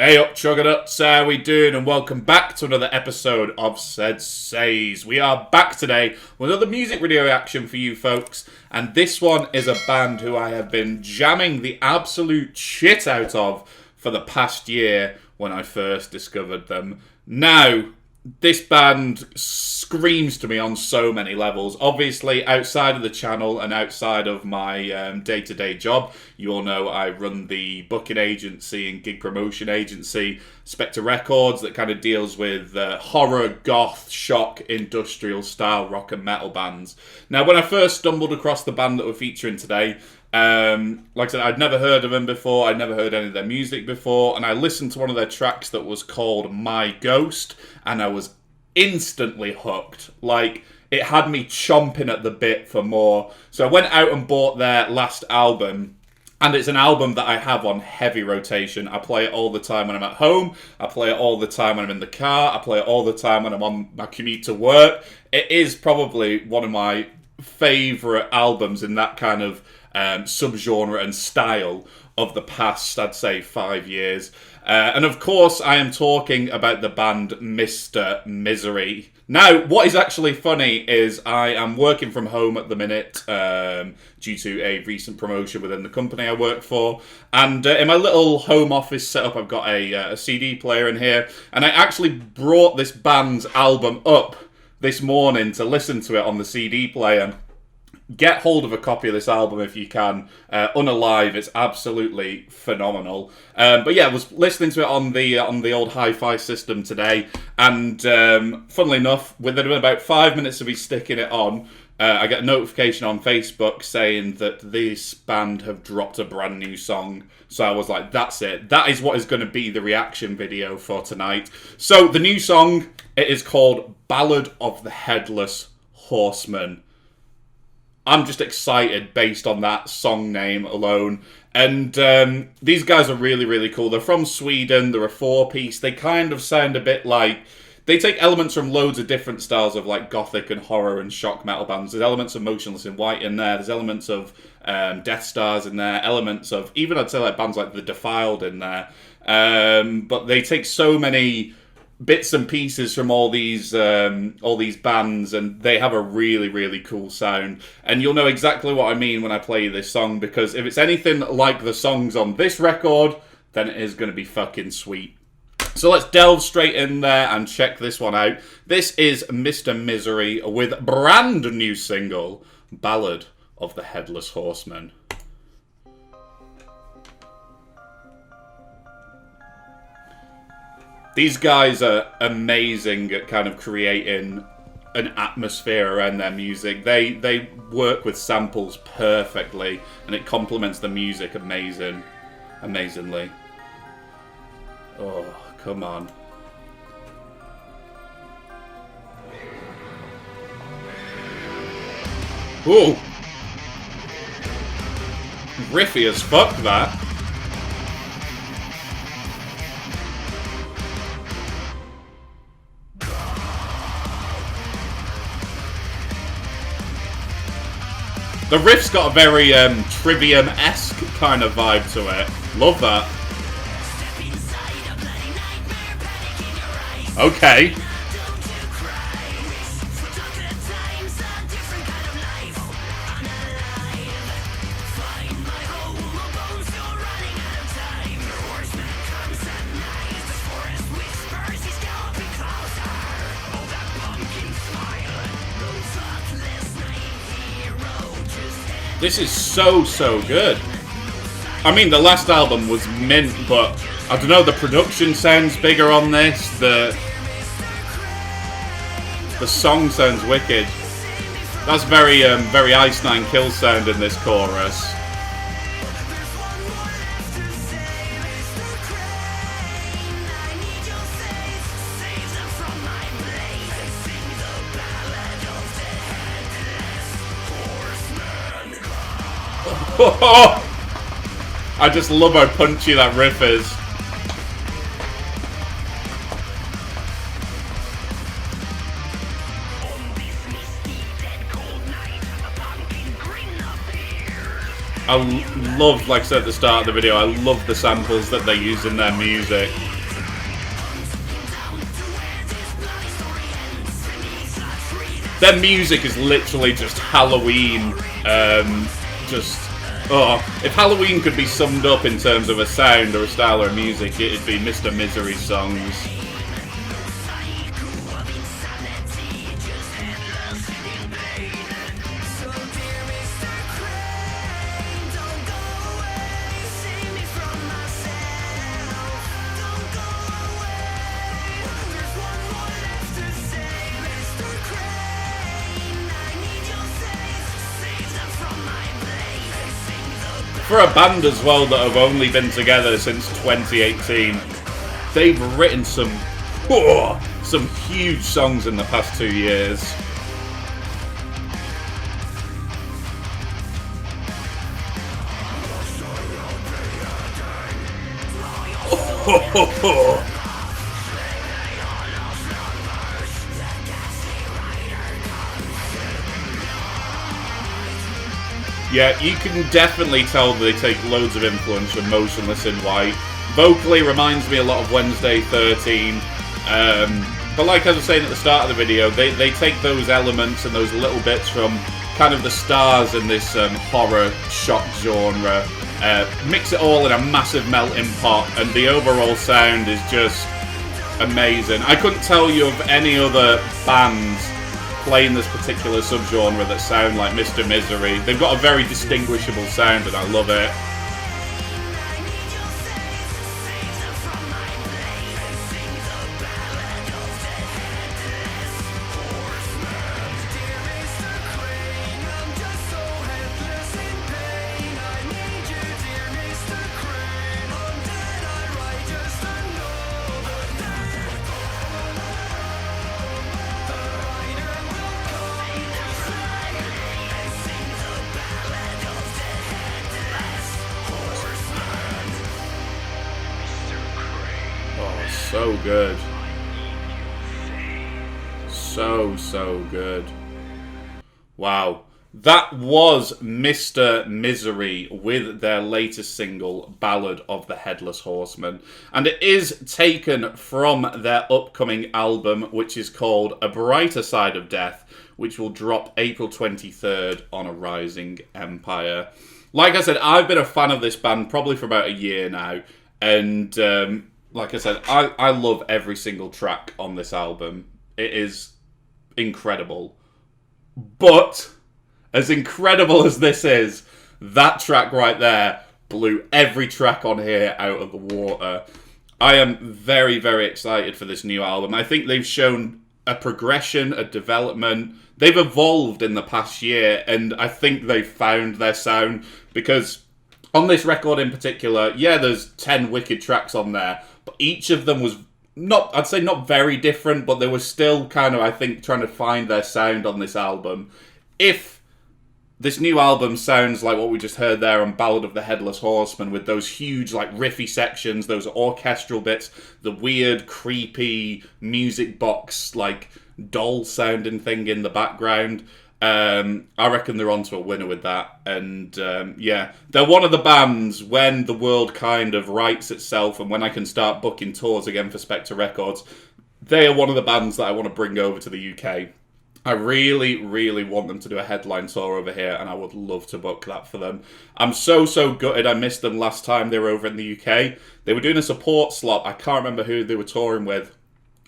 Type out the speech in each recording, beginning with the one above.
Hey up, chugga nuts, how we doing? And welcome back to another episode of SeddzSayz. We are back today with another music video reaction for you folks. And this one is a band who I have been jamming the absolute shit out of for the past year when I first discovered them. Now, this band screams to me on so many levels. Obviously, outside of the channel and outside of my day-to-day job, you all know I run the booking agency and gig promotion agency, Spectre Records, that kind of deals with horror, goth, shock, industrial-style rock and metal bands. Now, when I first stumbled across the band that we're featuring today, like I said, I'd never heard of them before, I'd never heard any of their music before, and I listened to one of their tracks that was called My Ghost, and I was instantly hooked. Like, it had me chomping at the bit for more. So I went out and bought their last album, and it's an album that I have on heavy rotation. I play it all the time when I'm at home, I play it all the time when I'm in the car, I play it all the time when I'm on my commute to work. It is probably one of my favourite albums in that kind of subgenre and style of the past, I'd say, 5 years. And of course, I am talking about the band Mr. Misery. Now, what is actually funny is I am working from home at the minute due to a recent promotion within the company I work for. And in my little home office setup, I've got a CD player in here. And I actually brought this band's album up this morning to listen to it on the CD player. Get hold of a copy of this album if you can. Unalive, it's absolutely phenomenal. But yeah, I was listening to it on the old hi-fi system today, and funnily enough, within about 5 minutes of me sticking it on, I get a notification on Facebook saying that this band have dropped a brand new song. So I was like, that's it. That is what is going to be the reaction video for tonight. So the new song, it is called Ballad of the Headless Horseman. I'm just excited based on that song name alone. And these guys are really, really cool. They're from Sweden. They're a four-piece. They kind of sound a bit like... They take elements from loads of different styles of like gothic and horror and shock metal bands. There's elements of Motionless in White in there. There's elements of Death Stars in there. Elements of... Even I'd say like bands like The Defiled in there. But they take so many bits and pieces from all these bands, and they have a really, really cool sound. And you'll know exactly what I mean when I play this song, because if it's anything like the songs on this record, then it is going to be fucking sweet. So let's delve straight in there and check this one out. This is Mr. Misery with brand new single, Ballad of the Headless Horseman. These guys are amazing at kind of creating an atmosphere around their music. They work with samples perfectly, and it complements the music amazingly. Oh, come on. Ooh! Riffy as fuck, that. The riff's got a very Trivium-esque kind of vibe to it. Love that. Okay. This is so good. I mean, the last album was mint, but I don't know, the production sounds bigger on this. The song sounds wicked. That's very very Ice Nine Kills sound in this chorus. I just love how punchy that riff is. I love, like I said at the start of the video, I love the samples that they use in their music. Their music is literally just Halloween. If Halloween could be summed up in terms of a sound or a style or a music, it'd be Mr. Misery's songs. For a band as well that have only been together since 2018, they've written some huge songs in the past 2 years. Yeah, you can definitely tell that they take loads of influence from Motionless in White. Vocally reminds me a lot of Wednesday 13. But like I was saying at the start of the video, they take those elements and those little bits from kind of the stars in this horror shock genre, mix it all in a massive melting pot, and the overall sound is just amazing. I couldn't tell you of any other bands playing this particular subgenre that sound like Mr. Misery. They've got a very distinguishable sound and I love it. So good. So good. Wow. That was Mr. Misery with their latest single, Ballad of the Headless Horseman. And it is taken from their upcoming album, which is called A Brighter Side of Death, which will drop April 23rd on A Rising Empire. Like I said, I've been a fan of this band probably for about a year now. And like I said, I love every single track on this album. It is incredible. But as incredible as this is, that track right there blew every track on here out of the water. I am very, very excited for this new album. I think they've shown a progression, a development. They've evolved in the past year, and I think they've found their sound, because on this record in particular, yeah, there's 10 wicked tracks on there, but each of them was I'd say not very different, but they were still kind of, I think, trying to find their sound on this album. If this new album sounds like what we just heard there on Ballad of the Headless Horseman, with those huge, like, riffy sections, those orchestral bits, the weird, creepy music box, like, doll-sounding thing in the background, I reckon they're onto a winner with that. And yeah, they're one of the bands, when the world kind of rights itself and when I can start booking tours again for Spectre Records, they are one of the bands that I want to bring over to the UK. I really, really want them to do a headline tour over here, and I would love to book that for them. I'm so gutted I missed them last time they were over in the UK. They were doing a support slot. I can't remember who they were touring with,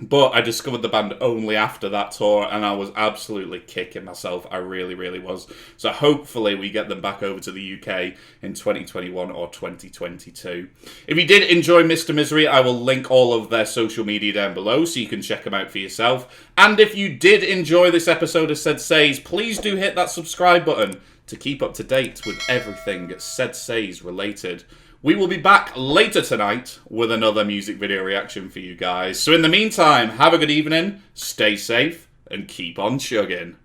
but I discovered the band only after that tour, and I was absolutely kicking myself. I really, really was. So hopefully we get them back over to the UK in 2021 or 2022. If you did enjoy Mr. Misery, I will link all of their social media down below so you can check them out for yourself. And if you did enjoy this episode of SeddzSayz, please do hit that subscribe button to keep up to date with everything SeddzSayz related. We will be back later tonight with another music video reaction for you guys. So in the meantime, have a good evening, stay safe, and keep on chugging.